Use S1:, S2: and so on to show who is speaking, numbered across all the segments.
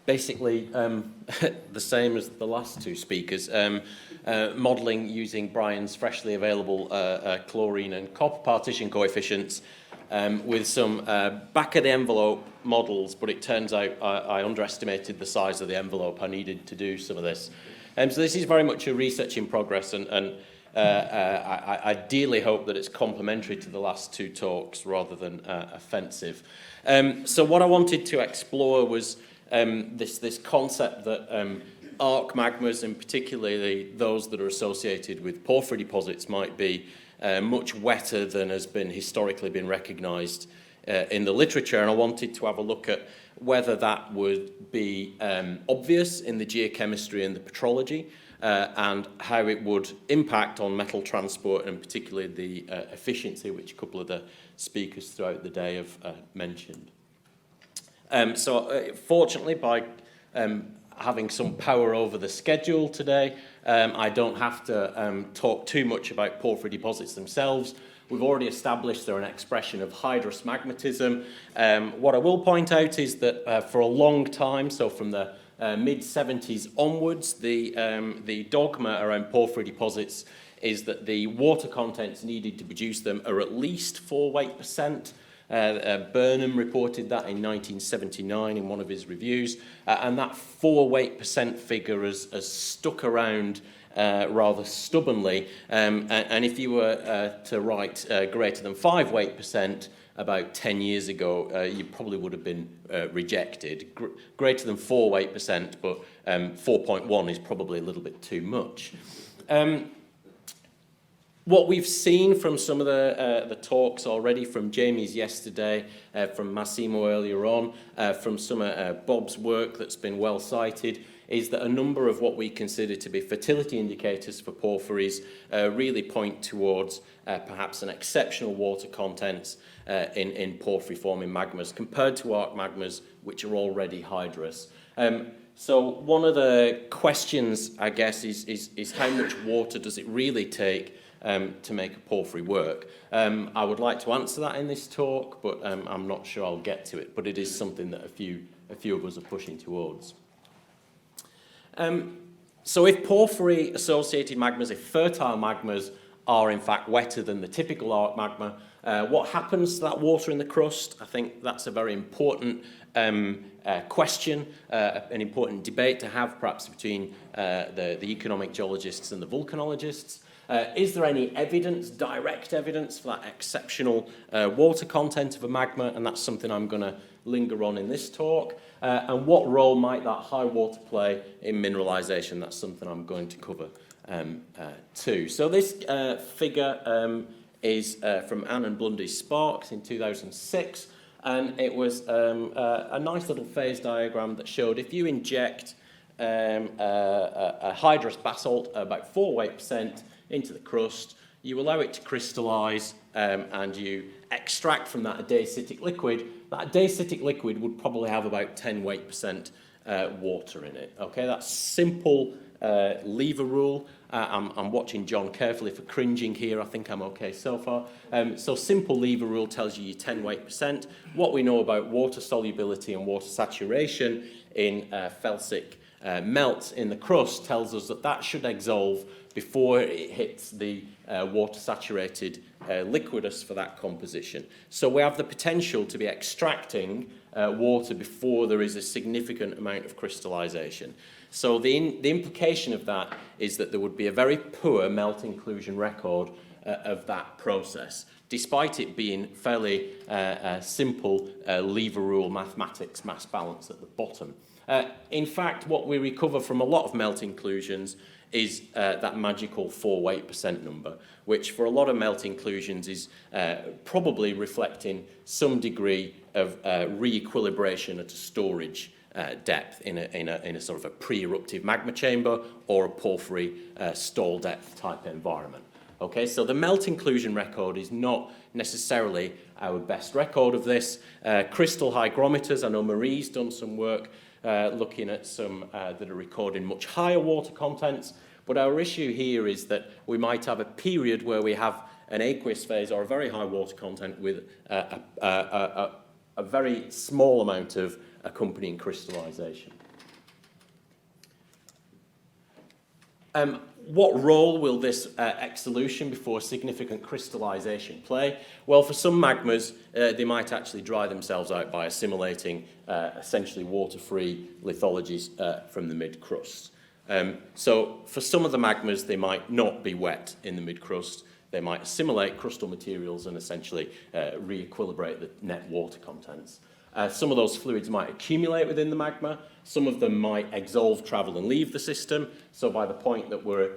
S1: basically the same as the last two speakers, modelling using Brian's freshly available chlorine and copper partition coefficients with some back-of-the-envelope models, but it turns out I underestimated the size of the envelope I needed to do some of this. So this is very much a research in progress, and I ideally hope that it's complementary to the last two talks rather than offensive. So what I wanted to explore was this concept that arc magmas, and particularly those that are associated with porphyry deposits, might be much wetter than has been historically been recognised in the literature, and I wanted to have a look at whether that would be obvious in the geochemistry and the petrology, and how it would impact on metal transport, and particularly the efficiency, which a couple of the speakers throughout the day have mentioned. Fortunately, by having some power over the schedule today, I don't have to talk too much about porphyry deposits themselves. We've already established they're an expression of hydrous magmatism. What I will point out is that for a long time, so from the mid-70s onwards, the dogma around porphyry deposits is that the water contents needed to produce them are at least 4 weight percent. Burnham reported that in 1979 in one of his reviews, and that 4 weight percent figure has stuck around rather stubbornly, and if you were to write greater than 5 weight percent about 10 years ago, you probably would have been rejected. Greater than 4 weight percent, but 4.1 is probably a little bit too much. What we've seen from some of the talks already, from Jamie's yesterday, from Massimo earlier on, from some of Bob's work that's been well cited, is that a number of what we consider to be fertility indicators for porphyries really point towards perhaps an exceptional water content in porphyry-forming magmas compared to arc magmas, which are already hydrous. So one of the questions, I guess, is how much water does it really take to make a porphyry work? I would like to answer that in this talk, but I'm not sure I'll get to it. But it is something that a few of us are pushing towards. So if porphyry-associated magmas, if fertile magmas are in fact wetter than the typical arc magma, what happens to that water in the crust? I think that's a very important question, an important debate to have perhaps between the economic geologists and the volcanologists. Is there any evidence, direct evidence, for that exceptional water content of a magma? And that's something I'm going to linger on in this talk. And what role might that high water play in mineralization? That's something I'm going to cover too. So this figure is from Ann and Blundy Sparks in 2006. And it was a nice little phase diagram that showed if you inject a hydrous basalt, about 4 weight percent, into the crust, you allow it to crystallize, and you extract from that a dacitic liquid. That dacitic liquid would probably have about 10 weight percent water in it. Okay, that's simple lever rule. I'm watching John carefully for cringing here. I think I'm okay so far. So simple lever rule tells you 10 weight percent. What we know about water solubility and water saturation in felsic melt in the crust tells us that that should exsolve before it hits the water-saturated liquidus for that composition. So we have the potential to be extracting water before there is a significant amount of crystallization. So the implication of that is that there would be a very poor melt inclusion record of that process, despite it being fairly simple lever rule mathematics mass balance at the bottom. In fact, what we recover from a lot of melt inclusions is that magical 4 weight percent number, which for a lot of melt inclusions is probably reflecting some degree of re-equilibration at a storage depth in a sort of a pre-eruptive magma chamber or a porphyry stall depth type environment. Okay, so the melt inclusion record is not necessarily our best record of this. Crystal hygrometers, I know Marie's done some work looking at some that are recording much higher water contents, but our issue here is that we might have a period where we have an aqueous phase or a very high water content with a very small amount of accompanying crystallization. What role will this exsolution before significant crystallization play? Well, for some magmas, they might actually dry themselves out by assimilating essentially water-free lithologies from the mid-crust. So for some of the magmas, they might not be wet in the mid-crust. They might assimilate crustal materials and essentially re-equilibrate the net water contents. Some of those fluids might accumulate within the magma. Some of them might exsolve, travel, and leave the system. So by the point that we're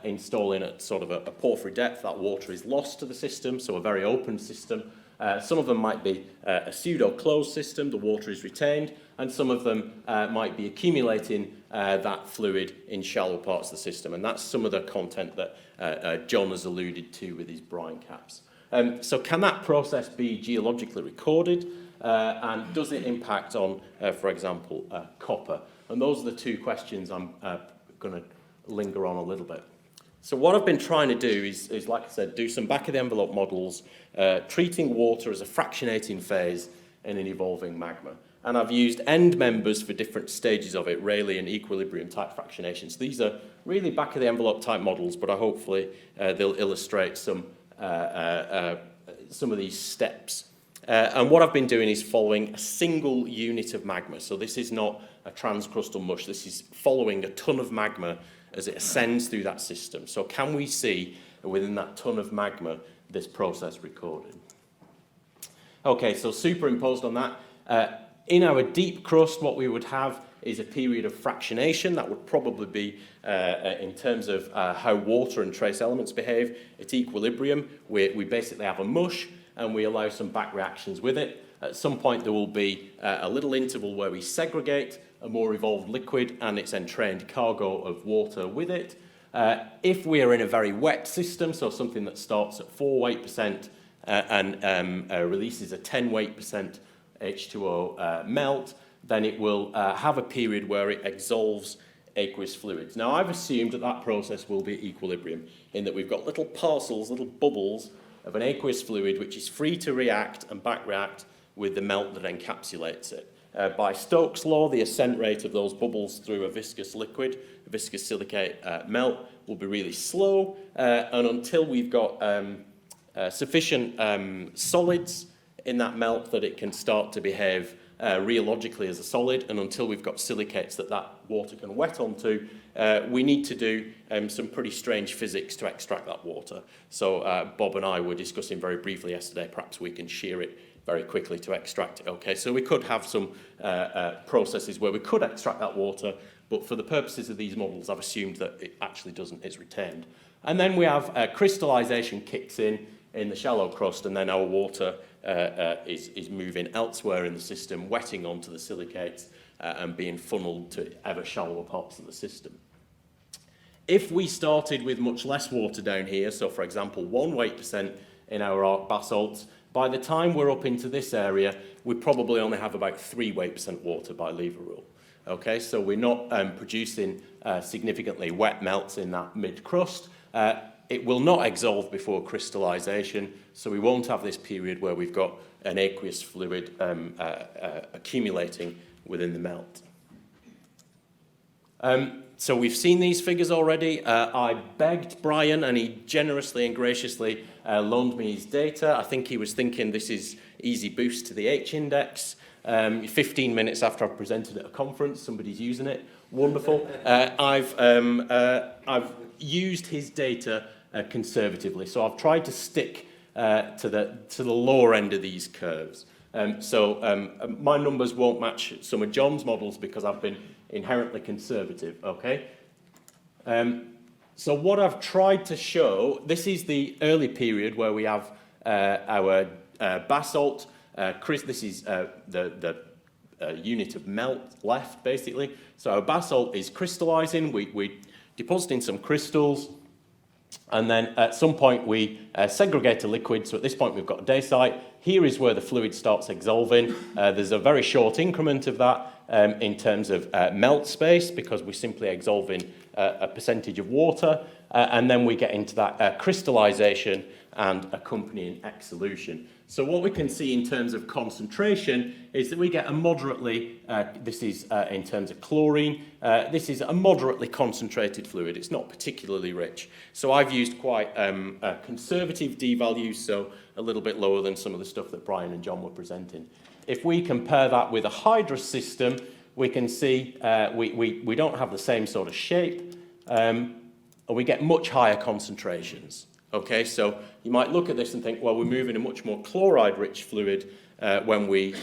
S1: installing at sort of a porphyry depth, that water is lost to the system, so a very open system. Some of them might be a pseudo-closed system, the water is retained, and some of them might be accumulating that fluid in shallow parts of the system. And that's some of the content that John has alluded to with his brine caps. So can that process be geologically recorded? And does it impact on, for example, copper? And those are the two questions I'm going to linger on a little bit. So what I've been trying to do is, like I said, do some back-of-the-envelope models, treating water as a fractionating phase in an evolving magma. And I've used end members for different stages of it, Rayleigh and equilibrium type fractionations. These are really back-of-the-envelope type models, but hopefully they'll illustrate some of these steps. And what I've been doing is following a single unit of magma. So this is not a transcrustal mush. This is following a ton of magma as it ascends through that system. So can we see within that ton of magma this process recorded? Okay, so superimposed on that, in our deep crust, what we would have is a period of fractionation. That would probably be in terms of how water and trace elements behave. At equilibrium, we basically have a mush, and we allow some back reactions with it. At some point, there will be a little interval where we segregate a more evolved liquid and its entrained cargo of water with it. If we are in a very wet system, so something that starts at 4 weight percent and releases a 10 weight percent H2O melt, then it will have a period where it exsolves aqueous fluids. Now, I've assumed that that process will be equilibrium, in that we've got little parcels, little bubbles of an aqueous fluid which is free to react and back react with the melt that encapsulates it. By Stokes' law, the ascent rate of those bubbles through a viscous liquid, a viscous silicate melt, will be really slow, and until we've got sufficient solids in that melt that it can start to behave rheologically as a solid, and until we've got silicates that water can wet onto, we need to do some pretty strange physics to extract that water. So Bob and I were discussing very briefly yesterday, perhaps we can shear it very quickly to extract it. Okay, so we could have some processes where we could extract that water, but for the purposes of these models, I've assumed that it actually doesn't, it's retained. And then we have crystallization kicks in the shallow crust, and then our water is moving elsewhere in the system, wetting onto the silicates and being funneled to ever shallower parts of the system. If we started with much less water down here, so for example 1 weight percent in our arc basalts, by the time we're up into this area, we probably only have about 3 weight percent water by lever rule. Okay, so we're not producing significantly wet melts in that mid-crust. It will not exsolve before crystallization, so we won't have this period where we've got an aqueous fluid accumulating within the melt. So we've seen these figures already. I begged Brian, and he generously and graciously loaned me his data. I think he was thinking this is easy boost to the H-index. 15 minutes after I've presented at a conference, somebody's using it. Wonderful. I've used his data conservatively, so I've tried to stick to the lower end of these curves. My numbers won't match some of John's models because I've been inherently conservative, okay? So what I've tried to show, this is the early period where we have our basalt. This is the unit of melt left, basically. So our basalt is crystallizing. We're depositing some crystals. And then at some point we segregate a liquid. So at this point we've got a dacite. Here is where the fluid starts exsolving. There's a very short increment of that in terms of melt space because we're simply exsolving a percentage of water. And then we get into that crystallization and accompanying exsolution. So what we can see in terms of concentration is that we get a moderately, this is in terms of chlorine, this is a moderately concentrated fluid. It's not particularly rich. So I've used quite conservative D values, so a little bit lower than some of the stuff that Brian and John were presenting. If we compare that with a hydrous system, we can see we don't have the same sort of shape, and we get much higher concentrations. Okay, so you might look at this and think, well, we're moving a much more chloride-rich fluid when we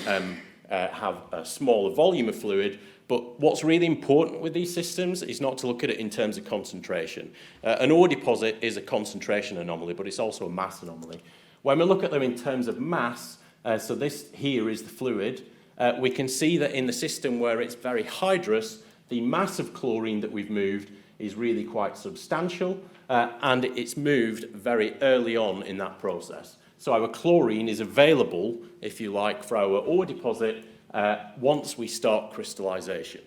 S1: have a smaller volume of fluid. But what's really important with these systems is not to look at it in terms of concentration. An ore deposit is a concentration anomaly, but it's also a mass anomaly. When we look at them in terms of mass, so this here is the fluid, we can see that in the system where it's very hydrous, the mass of chlorine that we've moved is really quite substantial, and it's moved very early on in that process. So our chlorine is available, if you like, for our ore deposit once we start crystallization.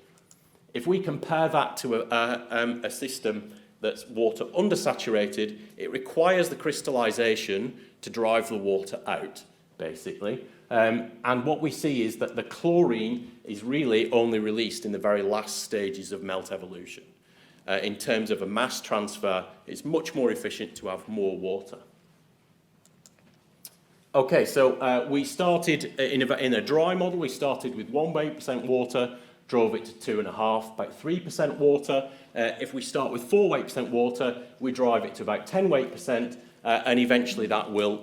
S1: If we compare that to a system that's water undersaturated, it requires the crystallization to drive the water out, basically. And what we see is that the chlorine is really only released in the very last stages of melt evolution. In terms of a mass transfer, it's much more efficient to have more water. Okay, so we started in a dry model. We started with 1 weight % water, drove it to 2.5, about 3% water. If we start with 4 weight % water, we drive it to about 10 weight %, and eventually that will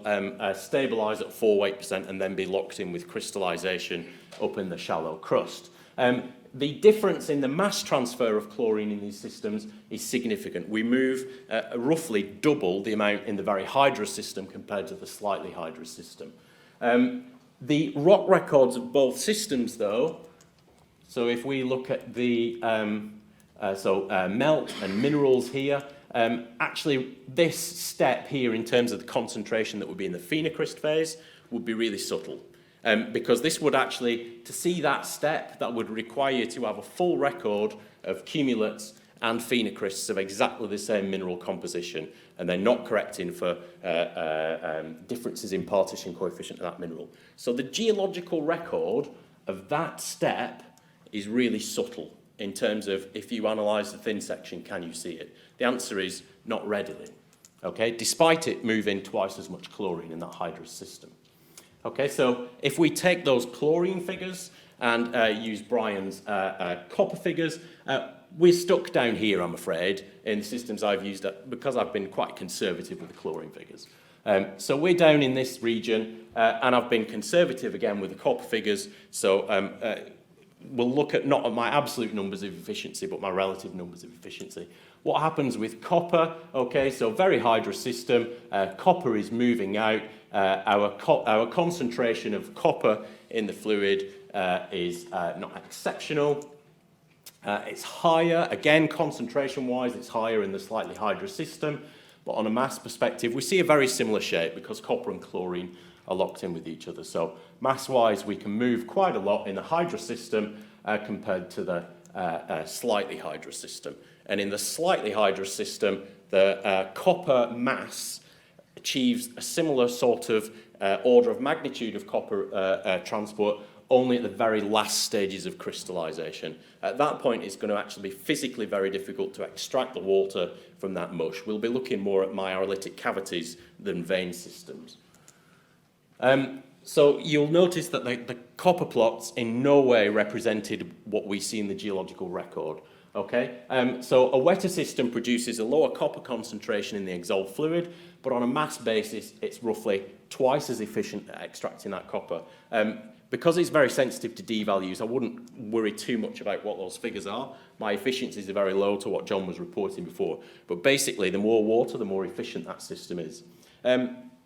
S1: stabilise at 4 weight % and then be locked in with crystallisation up in the shallow crust. The difference in the mass transfer of chlorine in these systems is significant. We move roughly double the amount in the very hydrous system compared to the slightly hydrous system. The rock records of both systems, though, so if we look at the melt and minerals here, actually this step here in terms of the concentration that would be in the phenocryst phase would be really subtle. Because this would actually, to see that step, that would require you to have a full record of cumulates and phenocrysts of exactly the same mineral composition, and they're not correcting for differences in partition coefficient of that mineral. So the geological record of that step is really subtle in terms of, if you analyse the thin section, can you see it? The answer is not readily, okay, despite it moving twice as much chlorine in that hydrous system. Okay, so if we take those chlorine figures and use Brian's copper figures, we're stuck down here, I'm afraid, in the systems I've used because I've been quite conservative with the chlorine figures. So we're down in this region, and I've been conservative again with the copper figures, so we'll look at not at my absolute numbers of efficiency, but my relative numbers of efficiency. What happens with copper? Okay, so very hydrous system, copper is moving out. Our concentration of copper in the fluid is not exceptional. It's higher, again, concentration-wise, it's higher in the slightly hydrous system, but on a mass perspective, we see a very similar shape because copper and chlorine are locked in with each other. So mass-wise, we can move quite a lot in the hydrous system compared to the slightly hydrous system. And in the slightly hydrous system, the copper mass achieves a similar sort of order of magnitude of copper transport only at the very last stages of crystallization. At that point, it's going to actually be physically very difficult to extract the water from that mush. We'll be looking more at myolytic cavities than vein systems. So you'll notice that the copper plots in no way represented what we see in the geological record. Okay, so a wetter system produces a lower copper concentration in the exolved fluid, but on a mass basis, it's roughly twice as efficient at extracting that copper. Because it's very sensitive to D values, I wouldn't worry too much about what those figures are. My efficiencies are very low to what John was reporting before. But basically, the more water, the more efficient that system is.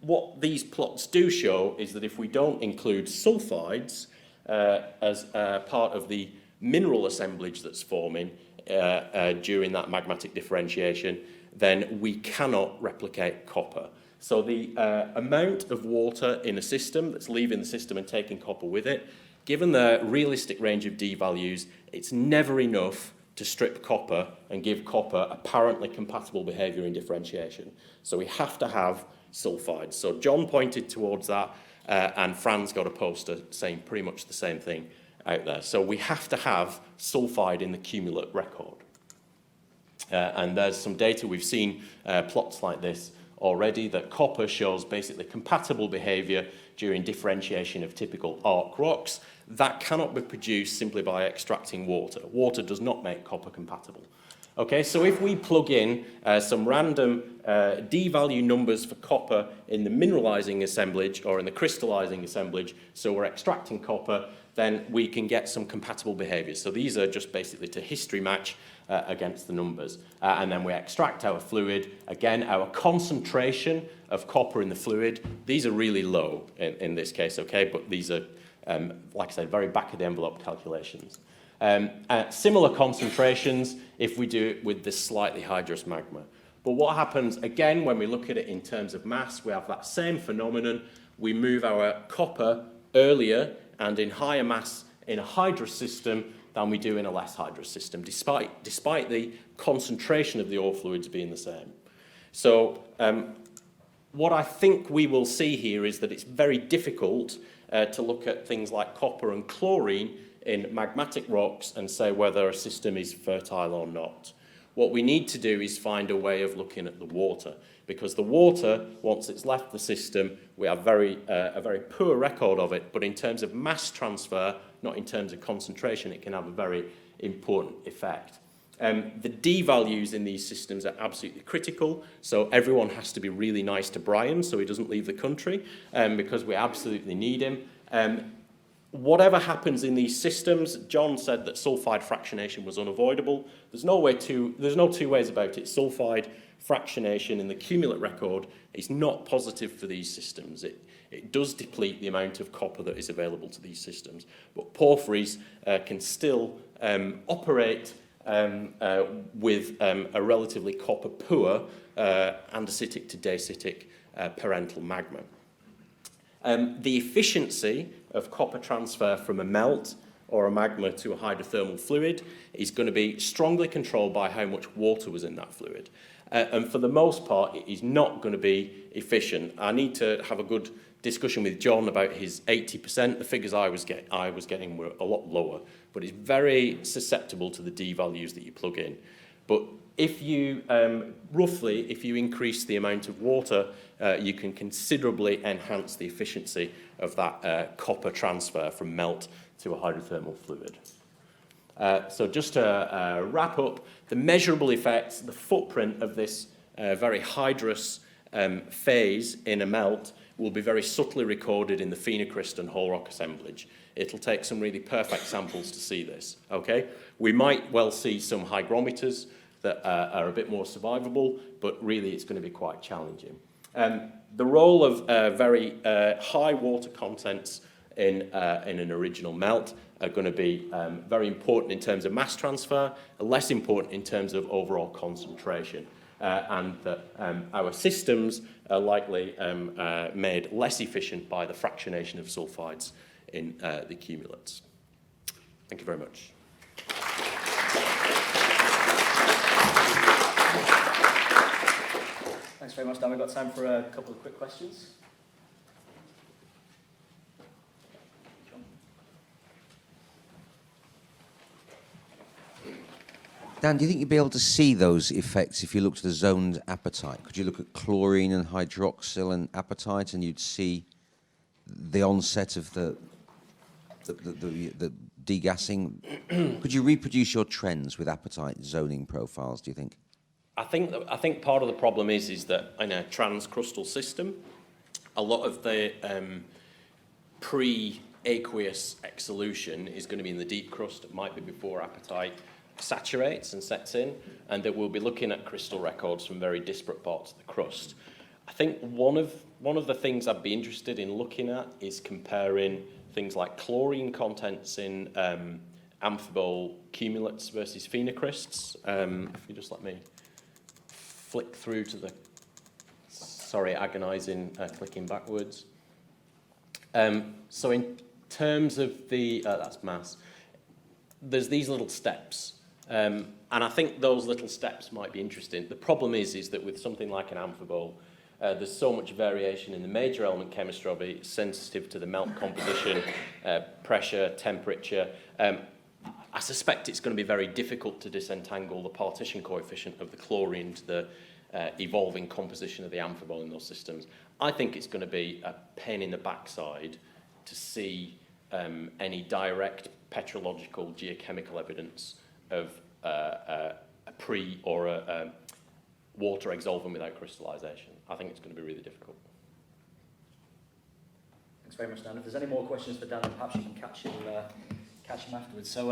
S1: What these plots do show is that if we don't include sulfides as part of the mineral assemblage that's forming during that magmatic differentiation, then we cannot replicate copper. So the amount of water in a system that's leaving the system and taking copper with it, given the realistic range of D values, it's never enough to strip copper and give copper apparently compatible behaviour in differentiation. So we have to have sulfides. So John pointed towards that and Fran's got a poster saying pretty much the same thing out there. So we have to have sulfide in the cumulate record. And there's some data, we've seen plots like this already, that copper shows basically compatible behavior during differentiation of typical arc rocks. That cannot be produced simply by extracting water. Water does not make copper compatible. Okay, so if we plug in some random d-value numbers for copper in the mineralizing assemblage or in the crystallizing assemblage, so we're extracting copper, then we can get some compatible behaviors. So these are just basically to history match against the numbers. And then we extract our fluid. Again, our concentration of copper in the fluid, these are really low in this case, okay? But these are, like I said, very back of the envelope calculations. Similar concentrations if we do it with this slightly hydrous magma. But what happens, again, when we look at it in terms of mass, we have that same phenomenon. We move our copper earlier and in higher mass in a hydrous system than we do in a less hydrous system, despite the concentration of the ore fluids being the same. So what I think we will see here is that it's very difficult to look at things like copper and chlorine in magmatic rocks and say whether a system is fertile or not. What we need to do is find a way of looking at the water, because the water, once it's left the system, we have a very poor record of it, but in terms of mass transfer, not in terms of concentration, it can have a very important effect. The D values in these systems are absolutely critical, so everyone has to be really nice to Brian so he doesn't leave the country, because we absolutely need him. Whatever happens in these systems, John said that sulfide fractionation was unavoidable. There's no two ways about it. Sulfide fractionation in the cumulate record is not positive for these systems. It does deplete the amount of copper that is available to these systems. But porphyries can still operate with a relatively copper poor andesitic to dacitic parental magma. The efficiency of copper transfer from a melt or a magma to a hydrothermal fluid is going to be strongly controlled by how much water was in that fluid. And for the most part, it is not going to be efficient. I need to have a good discussion with John about his 80%. The figures I was getting were a lot lower, but it's very susceptible to the D values that you plug in. But if you, roughly, if you increase the amount of water, you can considerably enhance the efficiency of that copper transfer from melt to a hydrothermal fluid. So just to wrap up, the measurable effects, the footprint of this very hydrous phase in a melt will be very subtly recorded in the phenocryst and whole rock assemblage. It'll take some really perfect samples to see this, okay? We might well see some hygrometers that are a bit more survivable, but really it's going to be quite challenging. The role of very high water contents in an original melt are going to be very important in terms of mass transfer, less important in terms of overall concentration, and that our systems are likely made less efficient by the fractionation of sulfides in the cumulates. Thank you very much.
S2: Thanks very much, Dan. We've got time for a couple of quick questions.
S3: Dan, do you think you'd be able to see those effects if you looked at a zoned apatite? Could you look at chlorine and hydroxyl and apatite and you'd see the onset of the degassing? Could you reproduce your trends with apatite zoning profiles, do you think?
S1: I think part of the problem is that in a transcrustal system, a lot of the pre-aqueous exsolution is going to be in the deep crust. It might be before apatite saturates and sets in, and that we'll be looking at crystal records from very disparate parts of the crust. I think one of the things I'd be interested in looking at is comparing things like chlorine contents in amphibole cumulates versus phenocrysts. If you just let me flick through to the, sorry, agonizing clicking backwards. So in terms of the, that's mass, there's these little steps. And I think those little steps might be interesting. The problem is that with something like an amphibole, There's so much variation in the major element chemistry of it, it's sensitive to the melt composition, pressure, temperature. I suspect it's going to be very difficult to disentangle the partition coefficient of the chlorine to the evolving composition of the amphibole in those systems. I think it's going to be a pain in the backside to see any direct petrological geochemical evidence of a pre or a water exsolvent without crystallization. I think it's going to be really difficult.
S2: Thanks very much, Dan. If there's any more questions for Dan, perhaps you can catch him afterwards. So